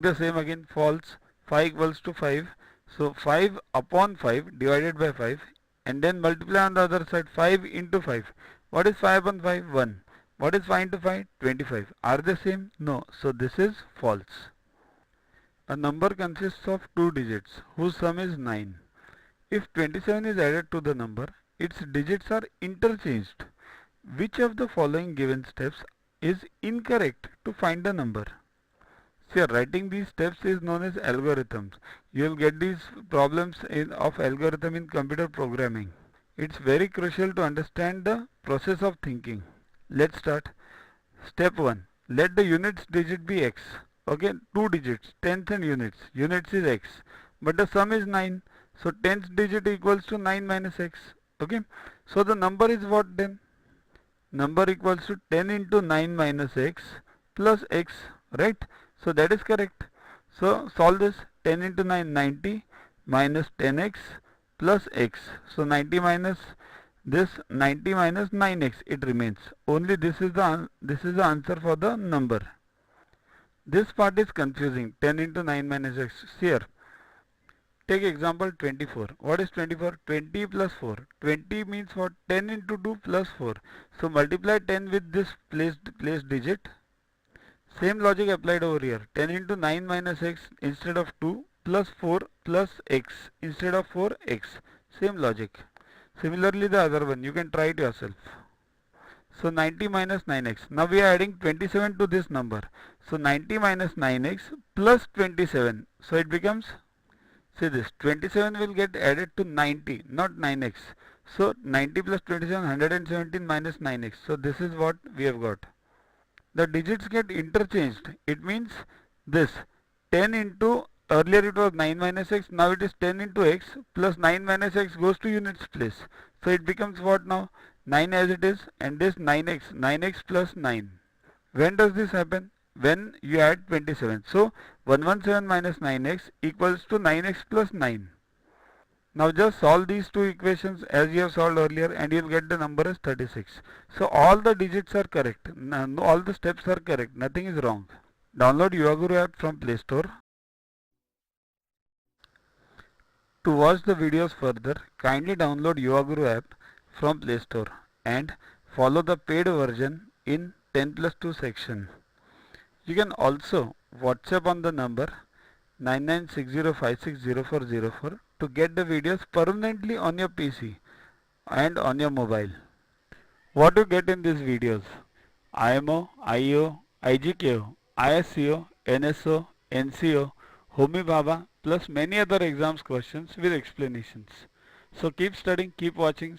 The same again, false. 5 equals to 5. So 5 upon 5 divided by 5, and then multiply on the other side 5 into 5. What is 5 upon 5? 1. What is 5 into 5? 25. Are they same? No. So this is false. A number consists of two digits whose sum is 9. If 27 is added to the number, its digits are interchanged. Which of the following given steps is incorrect to find the number? See, writing these steps is known as algorithms. You will get these problems of algorithm in computer programming. It's very crucial to understand the process of thinking. Let's start. Step 1. Let the units digit be x. Okay, two digits, tenths and units. Units is x. But the sum is 9. So tenth digit equals to 9 minus x. Okay. So the number is what then? Number equals to 10 into 9 minus x plus x. Right? So that is correct. So solve this. 10 into 9, 90 minus 10x plus x. So 90 minus this, 90 minus 9x, it remains. Only this is the answer for the number. This part is confusing. 10 into 9 minus x. Here, take example 24. What is 24? 20 plus 4. 20 means what? 10 into 2 plus 4. So multiply 10 with this place digit. Same logic applied over here. 10 into 9 minus x instead of 2 plus 4 plus x instead of 4x. Same logic. Similarly the other one, you can try it yourself. So 90 minus 9x. Now we are adding 27 to this number. So 90 minus 9x plus 27. So it becomes, see this, 27 will get added to 90, not 9x. So 90 plus 27, 117 minus 9x. So this is what we have got. The digits get interchanged. It means this 10 into, earlier it was 9 minus x, now it is 10 into x plus 9 minus x goes to units place. So it becomes what now? 9 as it is, and this 9x plus 9. When does this happen? When you add 27. So 117 minus 9x equals to 9x plus 9. Now just solve these two equations as you have solved earlier and you will get the number as 36. So all the digits are correct. All the steps are correct. Nothing is wrong. Download Yuaguru app from Play Store. To watch the videos further, kindly download Yuaguru app from Play Store and follow the paid version in 10+2 section. You can also WhatsApp on the number 9960560404 to get the videos permanently on your PC and on your mobile. What you get in these videos? IMO, IO, IGKO, ISCO, NSO, NCO, Homi Bhabha plus many other exams questions with explanations. So keep studying, keep watching.